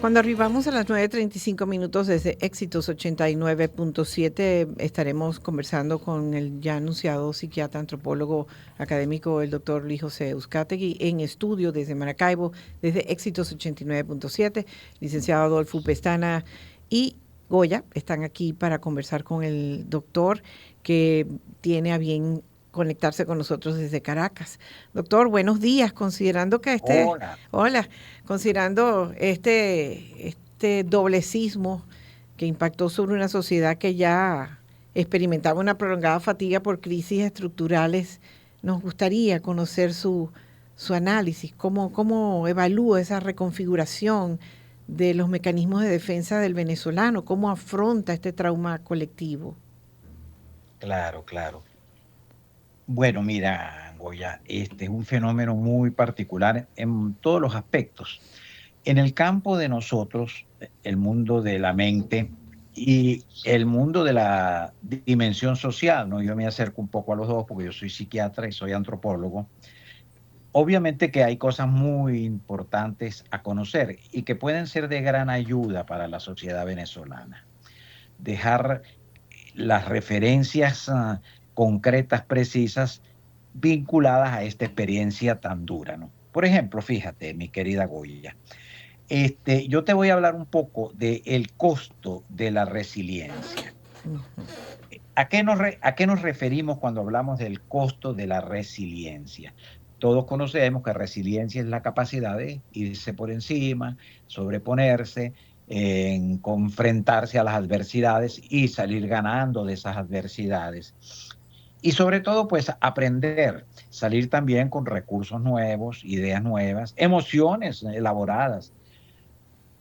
Cuando arribamos a las 9:35 desde Éxitos 89.7, estaremos conversando con el ya anunciado psiquiatra, antropólogo académico, el doctor Luis José Uzcategui, en estudio desde Maracaibo, desde Éxitos 89.7. Licenciado Adolfo Pestana y Goya están aquí para conversar con el doctor, que tiene a bien conectarse con nosotros desde Caracas. Doctor, buenos días. Hola. Hola, considerando este doblecismo que impactó sobre una sociedad que ya experimentaba una prolongada fatiga por crisis estructurales, nos gustaría conocer su análisis, cómo evalúa esa reconfiguración de los mecanismos de defensa del venezolano, cómo afronta este trauma colectivo. Claro, claro. Bueno, mira, Goya, este es un fenómeno muy particular en todos los aspectos. En el campo de nosotros, el mundo de la mente y el mundo de la dimensión social, ¿no? Yo me acerco un poco a los dos porque yo soy psiquiatra y soy antropólogo. Obviamente que hay cosas muy importantes a conocer y que pueden ser de gran ayuda para la sociedad venezolana. Dejar las referencias concretas, precisas, vinculadas a esta experiencia tan dura, ¿no? Por ejemplo, fíjate, mi querida Goya, yo te voy a hablar un poco del costo de la resiliencia. ¿A qué nos referimos cuando hablamos del costo de la resiliencia? Todos conocemos que resiliencia es la capacidad de irse por encima, sobreponerse, en confrontarse a las adversidades y salir ganando de esas adversidades. Y sobre todo, pues aprender, salir también con recursos nuevos, ideas nuevas, emociones elaboradas.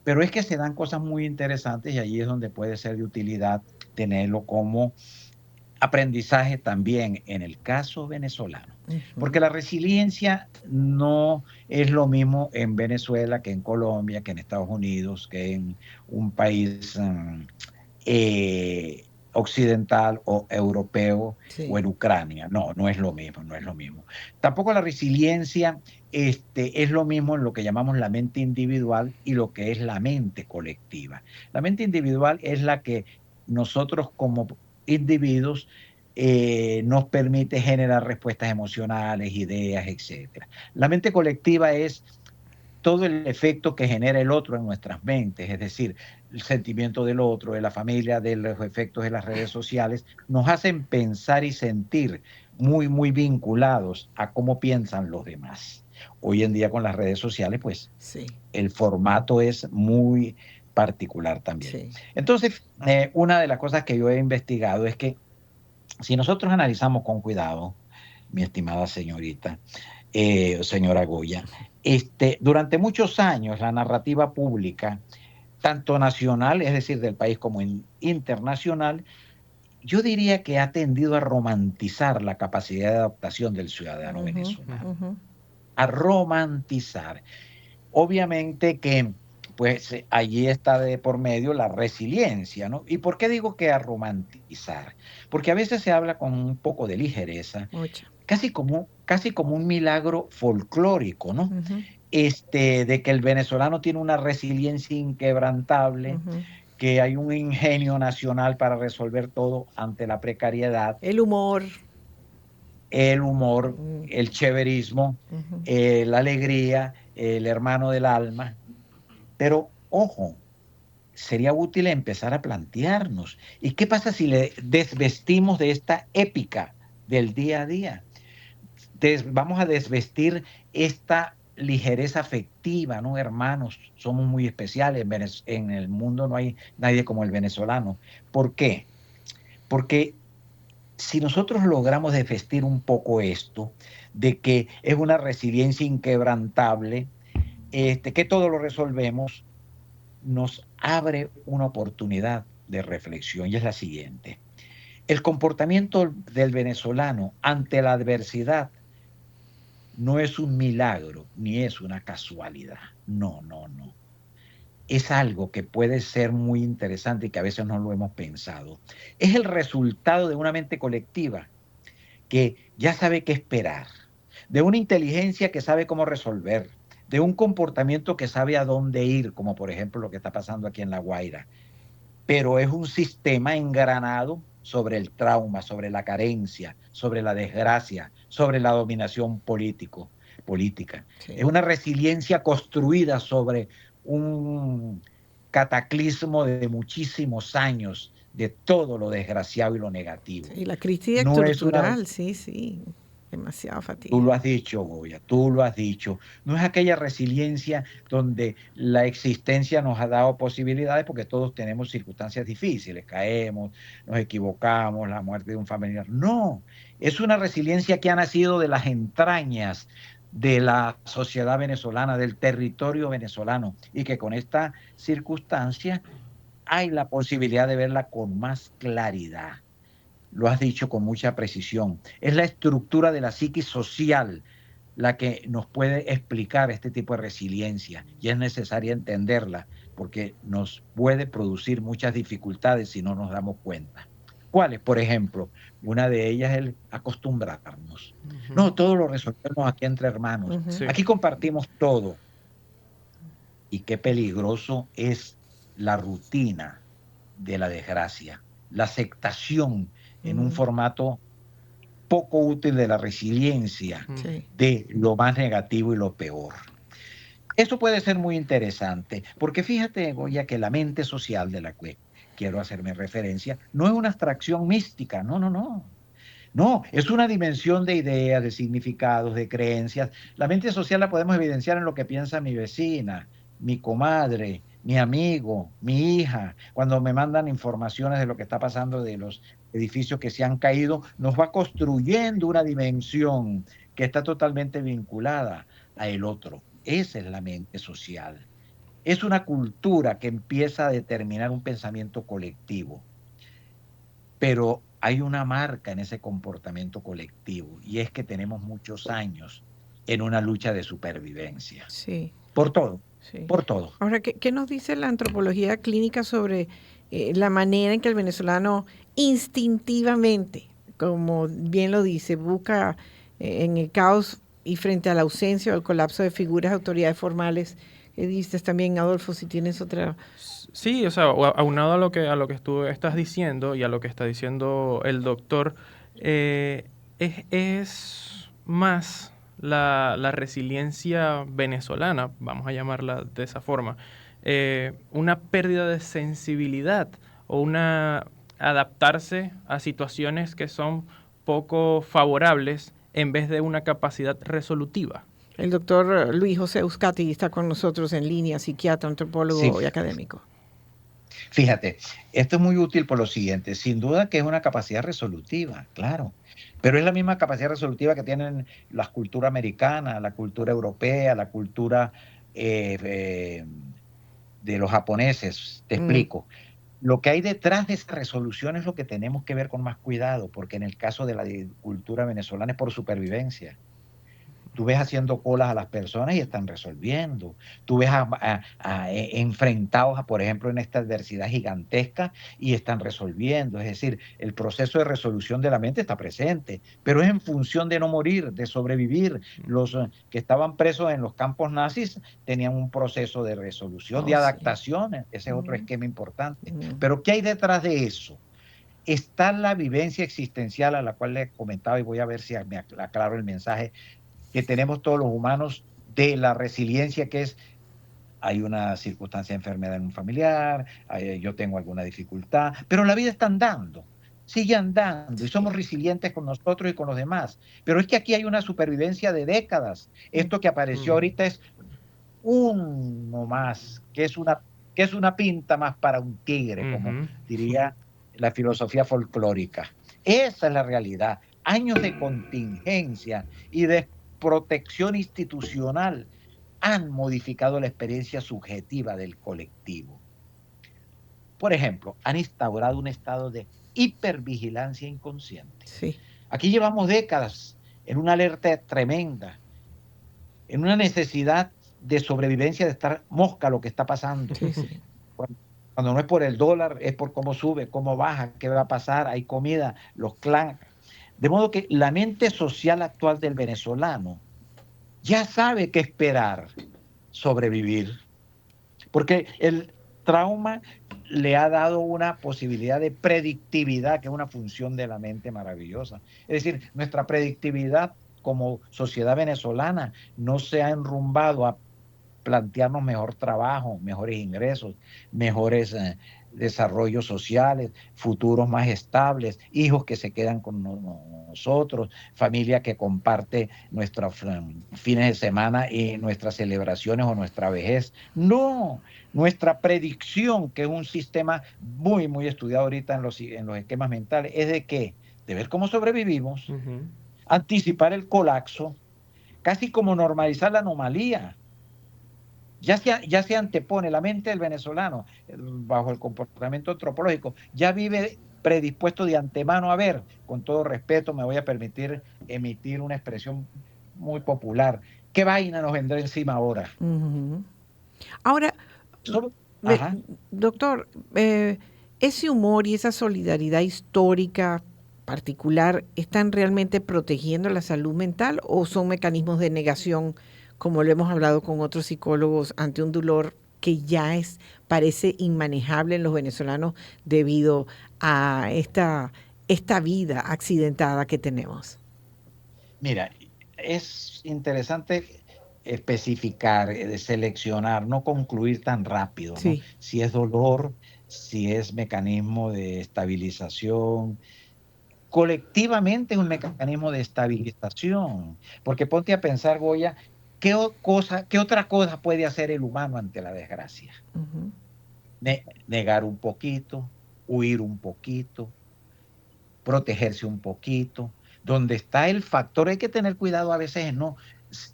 Pero es que se dan cosas muy interesantes y allí es donde puede ser de utilidad tenerlo como aprendizaje también en el caso venezolano, porque la resiliencia no es lo mismo en Venezuela que en Colombia, que en Estados Unidos, que en un país occidental o europeo o Sí. en Ucrania. No, no es lo mismo, no es lo mismo. Tampoco la resiliencia es lo mismo en lo que llamamos la mente individual y lo que es la mente colectiva. La mente individual es la que nosotros como individuos nos permite generar respuestas emocionales, ideas, etcétera. La mente colectiva es todo el efecto que genera el otro en nuestras mentes, es decir, el sentimiento del otro, de la familia, de los efectos de las redes sociales, nos hacen pensar y sentir muy, muy vinculados a cómo piensan los demás. Hoy en día con las redes sociales, pues Sí, el formato es muy particular también. sí. Entonces, una de las cosas que yo he investigado es que si nosotros analizamos con cuidado, mi estimada señorita, señora Goya, durante muchos años la narrativa pública, tanto nacional, es decir, del país como internacional, yo diría que ha tendido a romantizar la capacidad de adaptación del ciudadano Ujú, venezolano, ujú. a romantizar. Obviamente que pues allí está de por medio la resiliencia, ¿no? ¿Y por qué digo que a romantizar? Porque a veces se habla con un poco de ligereza, Mucho. casi como un milagro folclórico, ¿no? Ujú, De que el venezolano tiene una resiliencia inquebrantable, ujú. que hay un ingenio nacional para resolver todo ante la precariedad, El humor. el humor, Mm, el chéverismo, ujú. la alegría, el hermano del alma. Pero ojo, sería útil empezar a plantearnos, ¿y qué pasa si le desvestimos de esta épica del día a día? Vamos a desvestir esta ligereza afectiva, ¿no? Hermanos, somos muy especiales. En el mundo no hay nadie como el venezolano. ¿Por qué? Porque si nosotros logramos desvestir un poco esto, de que es una resiliencia inquebrantable, que todo lo resolvemos, nos abre una oportunidad de reflexión y es la siguiente. El comportamiento del venezolano ante la adversidad no es un milagro ni es una casualidad. No, no, no. Es algo que puede ser muy interesante y que a veces no lo hemos pensado. Es el resultado de una mente colectiva que ya sabe qué esperar, de una inteligencia que sabe cómo resolver, de un comportamiento que sabe a dónde ir, como por ejemplo lo que está pasando aquí en La Guaira, pero es un sistema engranado sobre el trauma, sobre la carencia, sobre la desgracia, sobre la dominación política. Sí. Es una resiliencia construida sobre un cataclismo de muchísimos años de todo lo desgraciado y lo negativo. Sí, la crisis No es una estructural, sí, demasiada Tú fatiga. lo has dicho, Goya, tú lo has dicho. No es aquella resiliencia donde la existencia nos ha dado posibilidades porque todos tenemos circunstancias difíciles, caemos, nos equivocamos, la muerte de un familiar. No, es una resiliencia que ha nacido de las entrañas de la sociedad venezolana, del territorio venezolano, y que con esta circunstancia hay la posibilidad de verla con más claridad. Lo has dicho con mucha precisión. Es la estructura de la psiquis social la que nos puede explicar este tipo de resiliencia y es necesaria entenderla porque nos puede producir muchas dificultades si no nos damos cuenta. ¿Cuáles? Por ejemplo, una de ellas es el acostumbrarnos. No, todo lo resolvemos aquí entre hermanos. Ujú. Sí. Aquí compartimos todo. Y qué peligroso es la rutina de la desgracia, la aceptación en un formato poco útil de la resiliencia, Sí. de lo más negativo y lo peor. Eso puede ser muy interesante, porque fíjate, Goya, que la mente social de la que quiero hacerme referencia no es una abstracción mística, no, no, no. No, es una dimensión de ideas, de significados, de creencias. La mente social la podemos evidenciar en lo que piensa mi vecina, mi comadre, mi amigo, mi hija. Cuando me mandan informaciones de lo que está pasando de los edificios que se han caído, nos va construyendo una dimensión que está totalmente vinculada a el otro. Esa es la mente social. Es una cultura que empieza a determinar un pensamiento colectivo, pero hay una marca en ese comportamiento colectivo y es que tenemos muchos años en una lucha de supervivencia. Sí, Por todo, sí. por todo. Ahora, ¿qué nos dice la antropología clínica sobre la manera en que el venezolano instintivamente, como bien lo dice, busca en el caos y frente a la ausencia o el colapso de figuras de autoridades formales? ¿Qué dices también, Adolfo, si tienes otra? Sí, o sea, aunado a lo que tú estás diciendo y a lo que está diciendo el doctor, es más la resiliencia venezolana, vamos a llamarla de esa forma, una pérdida de sensibilidad o una adaptarse a situaciones que son poco favorables en vez de una capacidad resolutiva. El doctor Luis José Euskati está con nosotros en línea, psiquiatra, antropólogo Sí. y académico. Fíjate, esto es muy útil por lo siguiente. Sin duda que es una capacidad resolutiva, claro, pero es la misma capacidad resolutiva que tienen las culturas americanas, la cultura europea, la cultura de los japoneses. Te explico. Lo que hay detrás de esa resolución es lo que tenemos que ver con más cuidado, porque en el caso de la cultura venezolana es por supervivencia. Tú ves haciendo colas a las personas y están resolviendo. Tú ves enfrentados, por ejemplo, en esta adversidad gigantesca y están resolviendo. Es decir, el proceso de resolución de la mente está presente, pero es en función de no morir, de sobrevivir. Los que estaban presos en los campos nazis tenían un proceso de resolución, de adaptación. Ese es otro esquema importante. Pero ¿qué hay detrás de eso? Está la vivencia existencial a la cual le comentaba y voy a ver si me aclaro el mensaje que tenemos todos los humanos de la resiliencia que es, hay una circunstancia de enfermedad en un familiar, yo tengo alguna dificultad, pero la vida está andando, sigue andando y somos resilientes con nosotros y con los demás. Pero es que aquí hay una supervivencia de décadas. Esto que apareció ahorita es uno más, que es una pinta más para un tigre, como diría la filosofía folclórica. Esa es la realidad. Años de contingencia y de protección institucional han modificado la experiencia subjetiva del colectivo. Por ejemplo, han instaurado un estado de hipervigilancia inconsciente. Sí. Aquí llevamos décadas en una alerta tremenda, en una necesidad de sobrevivencia, de estar mosca lo que está pasando. Sí, sí. Cuando no es por el dólar, es por cómo sube, cómo baja, qué va a pasar, hay comida, los clans. De modo que la mente social actual del venezolano ya sabe qué esperar. sobrevivir. Porque el trauma le ha dado una posibilidad de predictividad, que es una función de la mente maravillosa. Es decir, nuestra predictividad como sociedad venezolana no se ha enrumbado a plantearnos mejor trabajo, mejores ingresos, mejores desarrollos sociales, futuros más estables, hijos que se quedan con nosotros, familia que comparte nuestros fines de semana y nuestras celebraciones o nuestra vejez. No, nuestra predicción, que es un sistema muy, muy estudiado ahorita en los esquemas mentales, es de qué? De ver cómo sobrevivimos, anticipar el colapso, casi como normalizar la anomalía. Ya se antepone la mente del venezolano, bajo el comportamiento antropológico, ya vive predispuesto de antemano a ver, con todo respeto, me voy a permitir emitir una expresión muy popular. ¿Qué vaina nos vendrá encima ahora? Ahora, Ajá. doctor, ese humor y esa solidaridad histórica particular, ¿están realmente protegiendo la salud mental o son mecanismos de negación, como lo hemos hablado con otros psicólogos, ante un dolor que ya parece inmanejable en los venezolanos debido a esta vida accidentada que tenemos? Mira, es interesante especificar, seleccionar, no concluir tan rápido, ¿no? Sí. Si es dolor, si es mecanismo de estabilización. Colectivamente es un mecanismo de estabilización, porque ponte a pensar, Goya, ¿qué otra cosa puede hacer el humano ante la desgracia? Negar un poquito, huir un poquito, protegerse un poquito. Donde está el factor, hay que tener cuidado a veces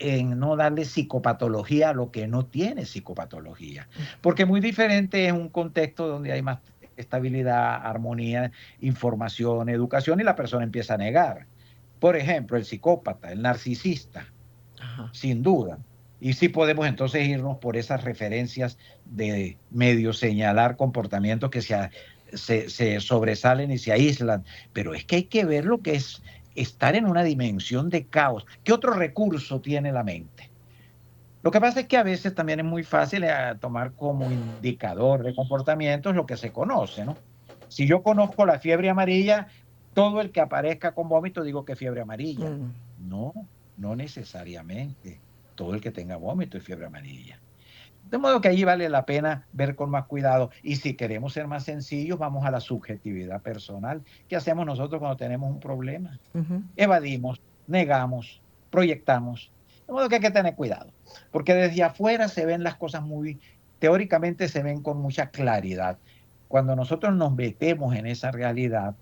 en no darle psicopatología a lo que no tiene psicopatología, porque muy diferente es un contexto donde hay más estabilidad, armonía, información, educación, y la persona empieza a negar. Por ejemplo, el psicópata, el narcisista, sin duda. Y sí podemos entonces irnos por esas referencias de medio señalar comportamientos que se sobresalen y se aíslan. Pero es que hay que ver lo que es estar en una dimensión de caos. ¿Qué otro recurso tiene la mente? Lo que pasa es que a veces también es muy fácil tomar como indicador de comportamientos lo que se conoce, ¿no? Si yo conozco la fiebre amarilla, todo el que aparezca con vómito digo que es fiebre amarilla. No, no necesariamente. Todo el que tenga vómito es fiebre amarilla. De modo que allí vale la pena ver con más cuidado. Y si queremos ser más sencillos, vamos a la subjetividad personal. ¿Qué hacemos nosotros cuando tenemos un problema? Evadimos, negamos, proyectamos. De modo que hay que tener cuidado. Porque desde afuera se ven las cosas teóricamente se ven con mucha claridad. Cuando nosotros nos metemos en esa realidad,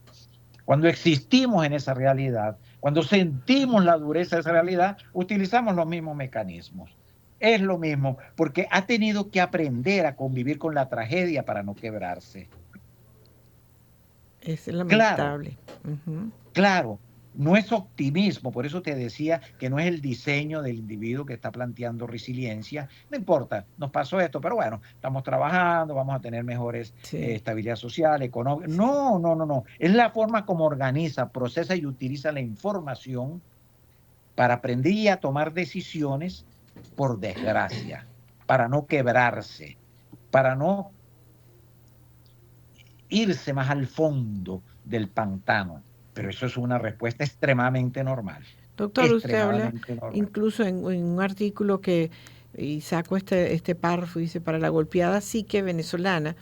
cuando existimos en esa realidad, cuando sentimos la dureza de esa realidad, utilizamos los mismos mecanismos. Es lo mismo, porque ha tenido que aprender a convivir con la tragedia para no quebrarse. Es lamentable. Claro, no es optimismo, por eso te decía que no es el diseño del individuo que está planteando resiliencia. No importa, nos pasó esto, pero bueno, estamos trabajando, vamos a tener mejores estabilidad social, económica. No, no, no, no. Es la forma como organiza, procesa y utiliza la información para aprender y a tomar decisiones por desgracia, para no quebrarse, para no irse más al fondo del pantano. Pero eso es una respuesta extremadamente normal. Doctor, usted habla incluso en un artículo y saco este párrafo, dice, para la golpeada psique venezolana,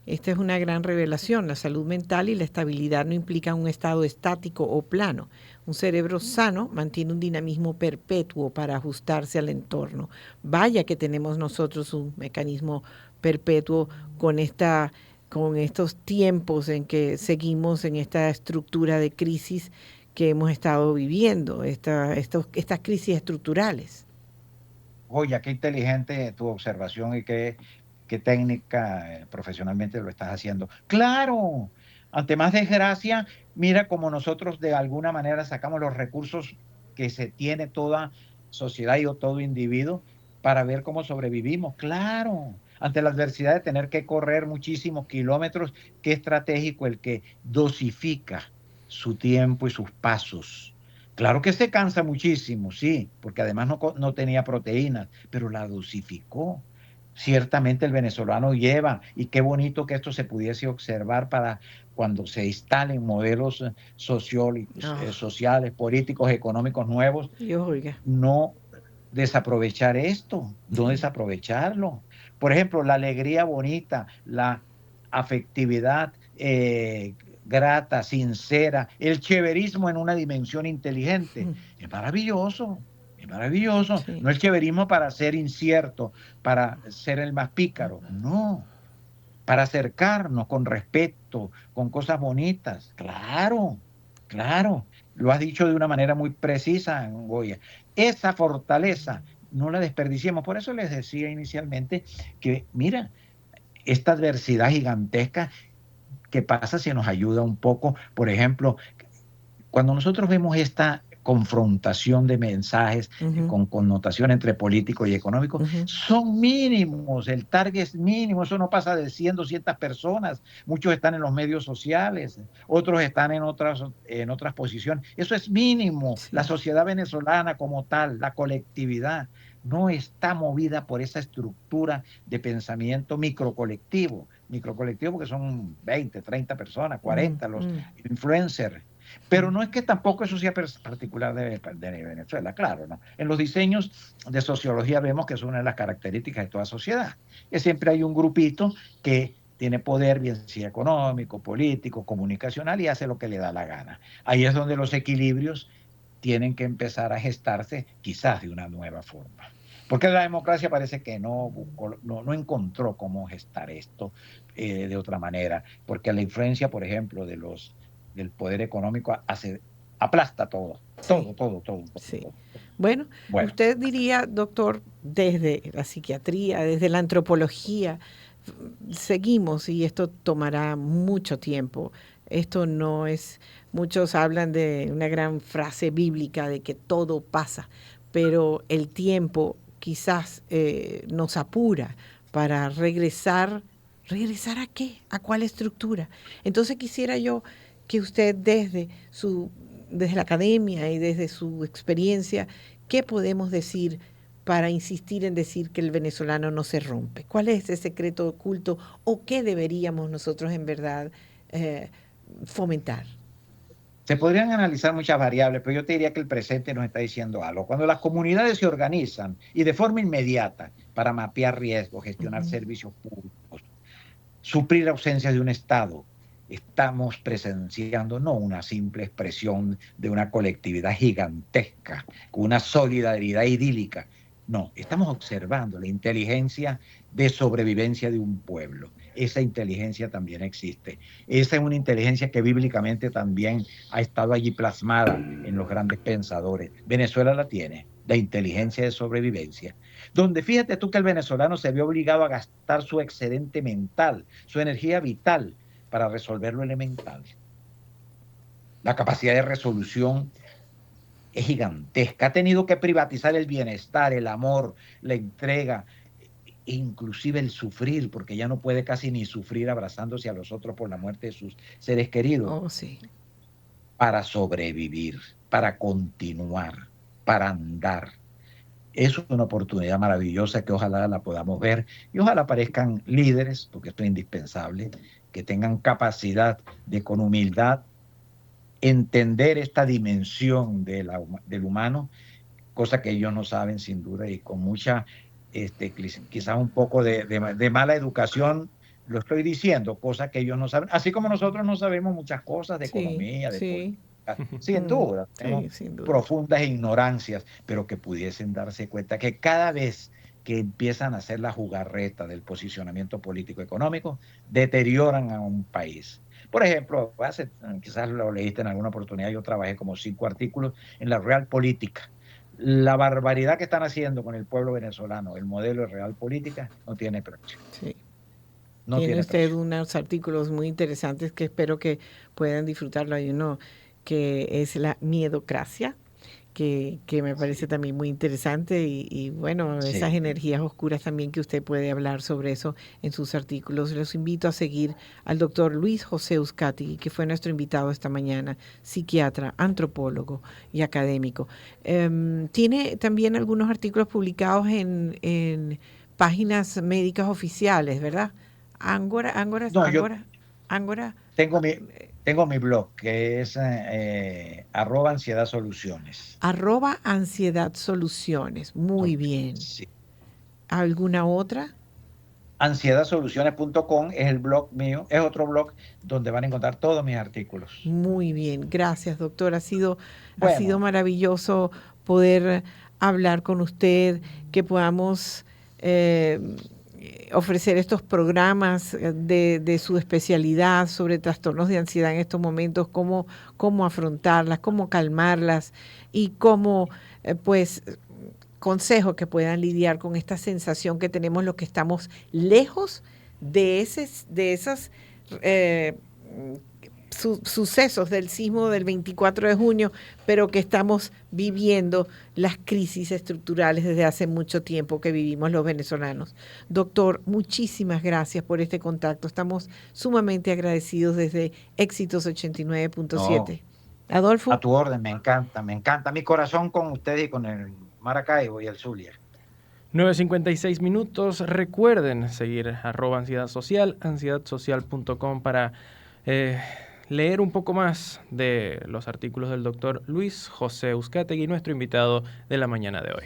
esta es una gran revelación. La salud mental y la estabilidad no implican un estado estático o plano. Un cerebro sano mantiene un dinamismo perpetuo para ajustarse al entorno. Vaya que tenemos nosotros un mecanismo perpetuo con estos tiempos en que seguimos en esta estructura de crisis que hemos estado viviendo, estas crisis estructurales. Oye, qué inteligente tu observación y qué técnica profesionalmente lo estás haciendo. Claro, ante más desgracia, mira cómo nosotros de alguna manera sacamos los recursos que se tiene toda sociedad y todo individuo para ver cómo sobrevivimos. Claro, ante la adversidad de tener que correr muchísimos kilómetros, qué estratégico el que dosifica su tiempo y sus pasos Claro que se cansa muchísimo, sí, porque además no tenía proteínas, pero la dosificó. Ciertamente el venezolano lleva, y qué bonito que esto se pudiese observar para cuando se instalen modelos Ah, sociales, políticos, económicos nuevos, Dios oiga. no desaprovechar esto, no Sí. desaprovecharlo. Por ejemplo, la alegría bonita, la afectividad grata, sincera, el cheverismo en una dimensión inteligente. Es maravilloso, es maravilloso. Sí. No el cheverismo para ser incierto, para ser el más pícaro, no. Para acercarnos con respeto, con cosas bonitas. Claro, claro. Lo has dicho de una manera muy precisa, Goya. Esa fortaleza no la desperdiciemos. Por eso les decía inicialmente que, mira, esta adversidad gigantesca, ¿qué pasa si nos ayuda un poco? Por ejemplo, cuando nosotros vemos esta confrontación de mensajes Ujú, con connotación entre político y económico, ujú. son mínimos, el target es mínimo, eso no pasa de 100, 200 personas, muchos están en los medios sociales, otros están en otras posiciones, eso es mínimo, la Sí. sociedad venezolana como tal, la colectividad, no está movida por esa estructura de pensamiento microcolectivo porque son 20, 30 personas, Mm, 40 los mm, influencers, pero mm. no es que tampoco eso sea particular de Venezuela, claro, ¿no? En los diseños de sociología vemos que es una de las características de toda sociedad, que siempre hay un grupito que tiene poder, bien sea económico, político, comunicacional, y hace lo que le da la gana. Ahí es donde los equilibrios tienen que empezar a gestarse, quizás de una nueva forma. Porque la democracia parece que no encontró cómo gestar esto de otra manera, porque la influencia, por ejemplo, del poder económico aplasta todo, Sí, todo, todo, todo, todo, sí. todo. Bueno, Bueno, usted diría, doctor, desde la psiquiatría, desde la antropología, seguimos y esto tomará mucho tiempo. Esto no es, muchos hablan de una gran frase bíblica de que todo pasa, pero el tiempo quizás nos apura para regresar. ¿Regresar a qué? ¿A cuál estructura? Entonces quisiera yo que usted desde la academia y desde su experiencia, ¿qué podemos decir para insistir en decir que el venezolano no se rompe? ¿Cuál es ese secreto oculto o qué deberíamos nosotros en verdad eh, fomentar? se podrían analizar muchas variables, pero yo te diría que el presente nos está diciendo algo. Cuando las comunidades se organizan y de forma inmediata para mapear riesgos, gestionar Ujú. servicios públicos, suplir la ausencia de un Estado, estamos presenciando no una simple expresión de una colectividad gigantesca, con una solidaridad idílica. No, estamos observando la inteligencia de sobrevivencia de un pueblo. Esa inteligencia también existe. Esa es una inteligencia que bíblicamente también ha estado allí plasmada en los grandes pensadores. Venezuela la tiene, la inteligencia de sobrevivencia, donde fíjate tú que el venezolano se vio obligado a gastar su excedente mental, su energía vital para resolver lo elemental. La capacidad de resolución es gigantesca. Ha tenido que privatizar el bienestar, el amor, la entrega, inclusive el sufrir, porque ya no puede casi ni sufrir abrazándose a los otros por la muerte de sus seres queridos, Oh, sí. para sobrevivir, para continuar, para andar. Es una oportunidad maravillosa que ojalá la podamos ver y ojalá aparezcan líderes, porque esto es indispensable, que tengan capacidad de con humildad entender esta dimensión del humano, cosa que ellos no saben sin duda y con mucha, quizás un poco de mala educación, lo estoy diciendo, cosas que ellos no saben, así como nosotros no sabemos muchas cosas de Sí, economía, de política, sí. sin Mm, duda, tenemos sí, sin duda. profundas ignorancias, pero que pudiesen darse cuenta que cada vez que empiezan a hacer la jugarreta del posicionamiento político económico, deterioran a un país. Por ejemplo, quizás lo leíste en alguna oportunidad, yo trabajé como 5 artículos en la Real Política. La barbaridad que están haciendo con el pueblo venezolano, el modelo de Real Política, no tiene precio. Sí. No Tiene tiene usted precio. unos artículos muy interesantes que espero que puedan disfrutarlo. Hay uno que es la miedocracia, que me parece también muy interesante y bueno, esas Sí. energías oscuras también que usted puede hablar sobre eso en sus artículos. Los invito a seguir al doctor Luis José Uzcategui, que fue nuestro invitado esta mañana, psiquiatra, antropólogo y académico. Tiene también algunos artículos publicados en páginas médicas oficiales, ¿verdad? No, yo Ángora, tengo mi blog que es @ansiedad soluciones. @ansiedad soluciones. Muy bien. Sí. ¿Alguna otra? Ansiedadsoluciones.com es el blog mío, es otro blog donde van a encontrar todos mis artículos. Muy bien, gracias, doctor. Ha sido Bueno, maravilloso poder hablar con usted, que podamos ofrecer estos programas de su especialidad sobre trastornos de ansiedad en estos momentos, cómo afrontarlas, cómo calmarlas y cómo, pues, consejos que puedan lidiar con esta sensación que tenemos los que estamos lejos de esos sucesos del sismo del 24 de junio, pero que estamos viviendo las crisis estructurales desde hace mucho tiempo que vivimos los venezolanos. Doctor, muchísimas gracias por este contacto. Estamos sumamente agradecidos desde Éxitos no, 89.7. Adolfo. a tu orden, me encanta mi corazón con ustedes y con el Maracaibo y el Zulia. 9:56 minutos. Recuerden seguir @ansiedad social, ansiedadsocial.com para leer un poco más de los artículos del doctor Luis José Uzcategui, nuestro invitado de la mañana de hoy.